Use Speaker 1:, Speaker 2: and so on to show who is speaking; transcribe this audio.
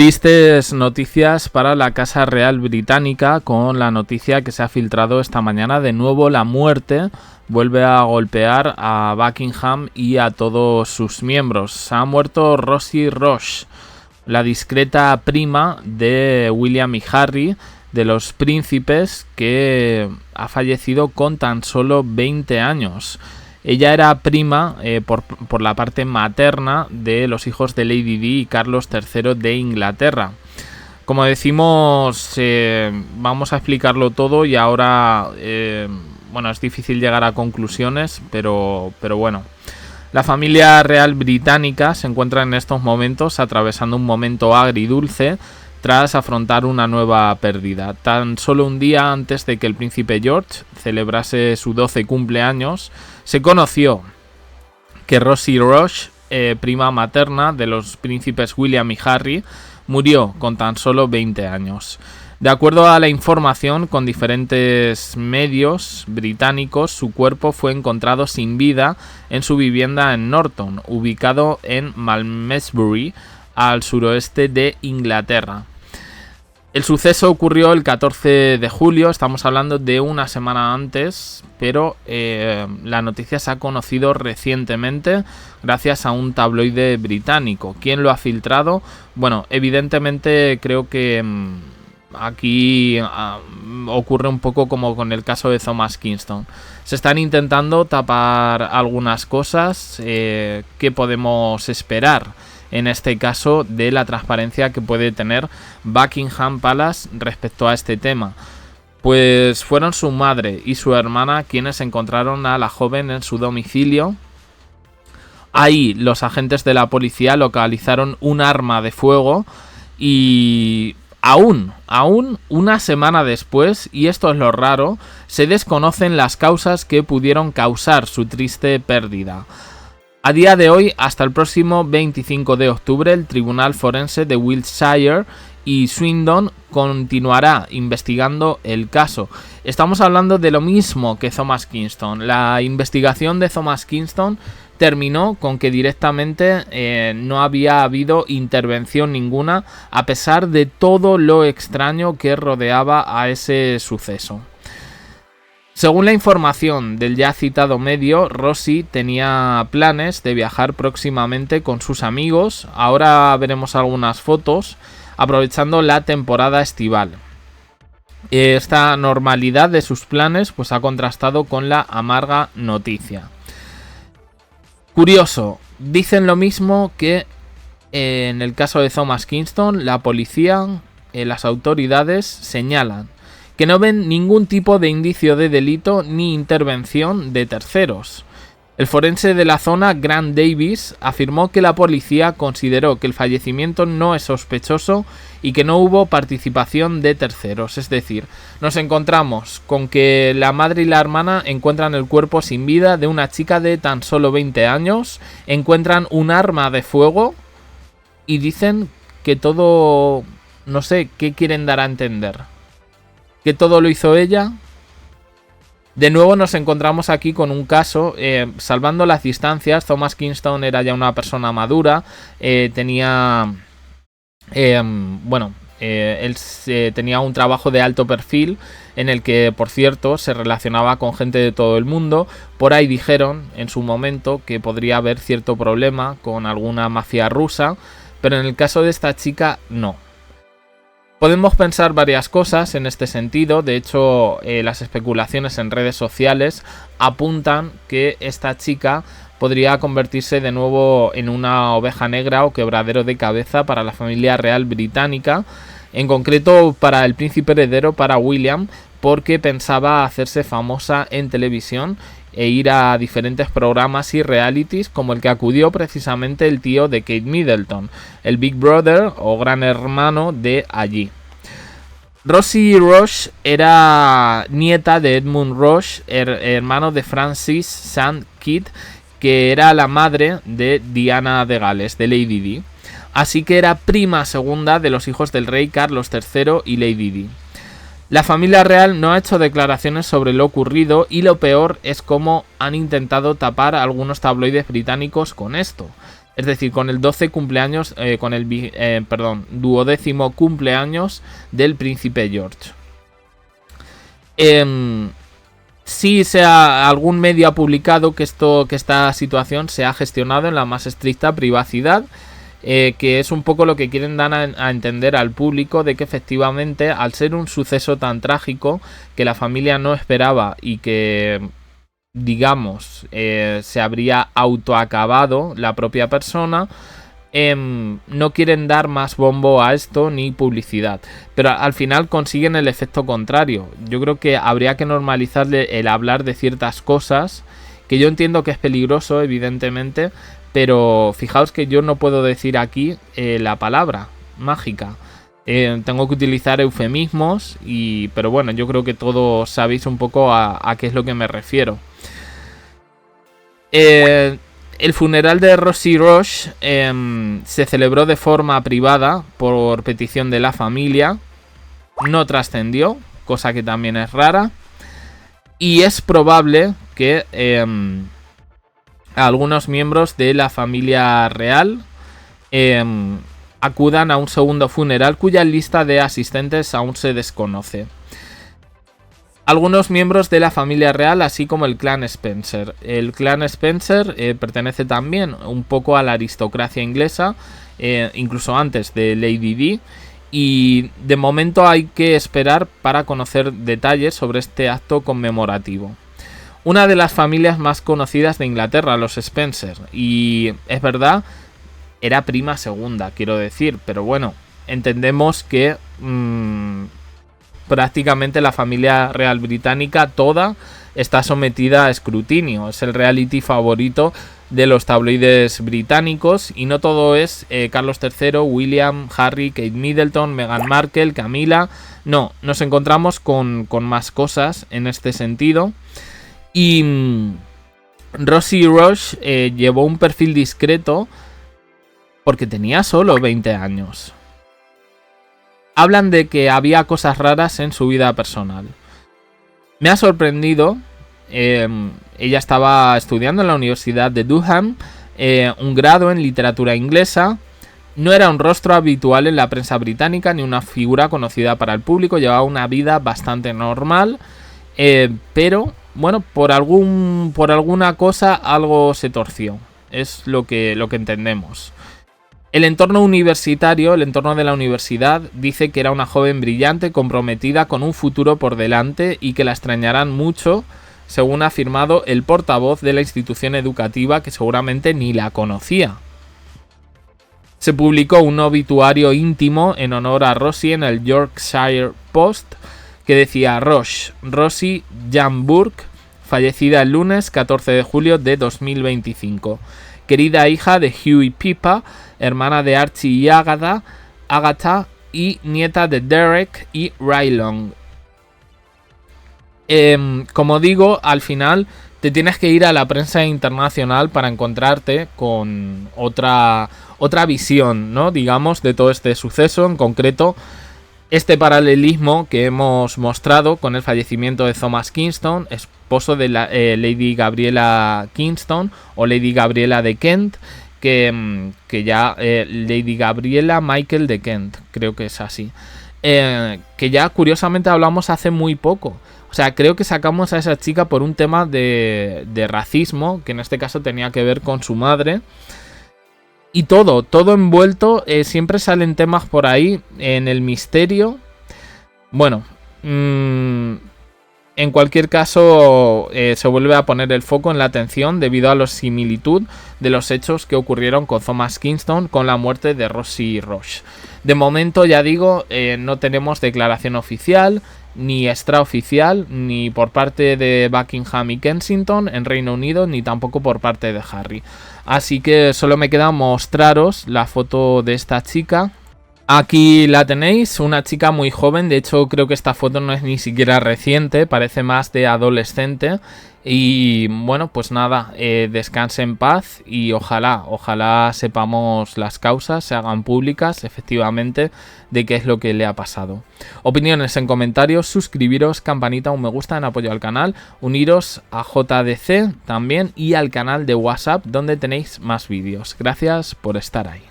Speaker 1: Tristes noticias para la Casa Real Británica con la noticia que se ha filtrado esta mañana. De nuevo la muerte vuelve a golpear a Buckingham y a todos sus miembros. Ha muerto Rosie Roche, la discreta prima de William y Harry, de los príncipes, que ha fallecido con tan solo 20 años. Ella era prima por la parte materna de los hijos de Lady Di y Carlos III de Inglaterra. Como decimos, vamos a explicarlo todo y ahora es difícil llegar a conclusiones, pero bueno. La familia real británica se encuentra en estos momentos atravesando un momento agridulce tras afrontar una nueva pérdida. Tan solo un día antes de que el príncipe George celebrase su 12 cumpleaños, se conoció que Rosie Roche, prima materna de los príncipes William y Harry, murió con tan solo 20 años. De acuerdo a la información con diferentes medios británicos, su cuerpo fue encontrado sin vida en su vivienda en Norton, ubicado en Malmesbury, al suroeste de Inglaterra. El suceso ocurrió el 14 de julio, estamos hablando de una semana antes, pero la noticia se ha conocido recientemente gracias a un tabloide británico. ¿Quién lo ha filtrado? Bueno, evidentemente creo que aquí ocurre un poco como con el caso de Thomas Kingston. Se están intentando tapar algunas cosas. ¿Qué podemos esperar en este caso de la transparencia que puede tener Buckingham Palace respecto a este tema? Pues fueron su madre y su hermana quienes encontraron a la joven en su domicilio. Ahí los agentes de la policía localizaron un arma de fuego y aún una semana después, y esto es lo raro, se desconocen las causas que pudieron causar su triste pérdida. A día de hoy, hasta el próximo 25 de octubre, el Tribunal Forense de Wiltshire y Swindon continuará investigando el caso. Estamos hablando de lo mismo que Thomas Kingston. La investigación de Thomas Kingston terminó con que directamente no había habido intervención ninguna, a pesar de todo lo extraño que rodeaba a ese suceso. Según la información del ya citado medio, Rosie tenía planes de viajar próximamente con sus amigos. Ahora veremos algunas fotos, aprovechando la temporada estival. Esta normalidad de sus planes pues ha contrastado con la amarga noticia. Curioso, dicen lo mismo que en el caso de Thomas Kingston. La policía, las autoridades señalan que no ven ningún tipo de indicio de delito ni intervención de terceros. El forense de la zona, Grant Davis, afirmó que la policía consideró que el fallecimiento no es sospechoso y que no hubo participación de terceros. Es decir, nos encontramos con que la madre y la hermana encuentran el cuerpo sin vida de una chica de tan solo 20 años, encuentran un arma de fuego y dicen que todo, no sé, ¿qué quieren dar a entender? ¿Que todo lo hizo ella? De nuevo nos encontramos aquí con un caso, salvando las distancias. Thomas Kingston era ya una persona madura, él tenía un trabajo de alto perfil en el que, por cierto, se relacionaba con gente de todo el mundo. Por ahí dijeron en su momento que podría haber cierto problema con alguna mafia rusa, pero en el caso de esta chica no. Podemos pensar varias cosas en este sentido. De hecho, las especulaciones en redes sociales apuntan que esta chica podría convertirse de nuevo en una oveja negra o quebradero de cabeza para la familia real británica, en concreto para el príncipe heredero, para William, porque pensaba hacerse famosa en televisión e ir a diferentes programas y realities, como el que acudió precisamente el tío de Kate Middleton, el Big Brother o gran hermano de allí. Rosie Roche era nieta de Edmund Roche, hermano de Francis St. Kitts, que era la madre de Diana de Gales, de Lady Di. Así que era prima segunda de los hijos del rey Carlos III y Lady Di. La familia real no ha hecho declaraciones sobre lo ocurrido y lo peor es cómo han intentado tapar a algunos tabloides británicos con esto. Es decir, con el 12 cumpleaños, con el 12º cumpleaños del príncipe George. Sí, algún medio ha publicado que esta situación se ha gestionado en la más estricta privacidad, que es un poco lo que quieren dar a entender al público, de que efectivamente, al ser un suceso tan trágico que la familia no esperaba y que, digamos, se habría autoacabado la propia persona, no quieren dar más bombo a esto ni publicidad, pero al final consiguen el efecto contrario. Yo creo que habría que normalizarle el hablar de ciertas cosas, que yo entiendo que es peligroso, evidentemente, pero fijaos que yo no puedo decir aquí la palabra mágica. Tengo que utilizar eufemismos, pero bueno, yo creo que todos sabéis un poco a qué es lo que me refiero. El funeral de Rosie Roche se celebró de forma privada por petición de la familia. No trascendió, cosa que también es rara. Y es probable que algunos miembros de la familia real acudan a un segundo funeral cuya lista de asistentes aún se desconoce. Algunos miembros de la familia real, así como el clan Spencer. El clan Spencer pertenece también un poco a la aristocracia inglesa, incluso antes de Lady Di, y de momento hay que esperar para conocer detalles sobre este acto conmemorativo. Una de las familias más conocidas de Inglaterra, los Spencer, y es verdad, era prima segunda, quiero decir, pero bueno, entendemos que prácticamente la familia real británica toda está sometida a escrutinio. Es el reality favorito de los tabloides británicos, y no todo es Carlos III, William, Harry, Kate Middleton, Meghan Markle, Camila. No, nos encontramos con más cosas en este sentido. Y Rosie Roche llevó un perfil discreto porque tenía solo 20 años. Hablan de que había cosas raras en su vida personal. Me ha sorprendido. Ella estaba estudiando en la Universidad de Durham, un grado en literatura inglesa. No era un rostro habitual en la prensa británica ni una figura conocida para el público. Llevaba una vida bastante normal, pero bueno, por alguna cosa algo se torció. Es lo que entendemos. El entorno universitario, el entorno de la universidad, dice que era una joven brillante, comprometida con un futuro por delante y que la extrañarán mucho, según ha afirmado el portavoz de la institución educativa, que seguramente ni la conocía. Se publicó un obituario íntimo en honor a Rosie en el Yorkshire Post, que decía: Rosie Jan Burke, fallecida el lunes 14 de julio de 2025. Querida hija de Hugh y Pippa, hermana de Archie y Agatha, y nieta de Derek y Rylong. Como digo, al final te tienes que ir a la prensa internacional para encontrarte con otra visión, ¿no? Digamos, de todo este suceso, en concreto este paralelismo que hemos mostrado con el fallecimiento de Thomas Kingston, esposo de la Lady Gabriella Kingston o Lady Gabriela de Kent, que ya Lady Gabriela Michael de Kent, creo que es así, que ya curiosamente hablamos hace muy poco. O sea, creo que sacamos a esa chica por un tema de racismo, que en este caso tenía que ver con su madre. Y todo envuelto, siempre salen temas por ahí en el misterio. Bueno, en cualquier caso se vuelve a poner el foco en la atención debido a la similitud de los hechos que ocurrieron con Thomas Kingston con la muerte de Rosie Roche. De momento, ya digo, no tenemos declaración oficial ni extraoficial, ni por parte de Buckingham y Kensington en Reino Unido, ni tampoco por parte de Harry. Así que solo me queda mostraros la foto de esta chica. Aquí la tenéis, una chica muy joven. De hecho, creo que esta foto no es ni siquiera reciente, parece más de adolescente. Y bueno, pues nada, descanse en paz y ojalá sepamos las causas, se hagan públicas efectivamente de qué es lo que le ha pasado. Opiniones en comentarios, suscribiros, campanita, un me gusta en apoyo al canal, uniros a JDC también y al canal de WhatsApp donde tenéis más vídeos. Gracias por estar ahí.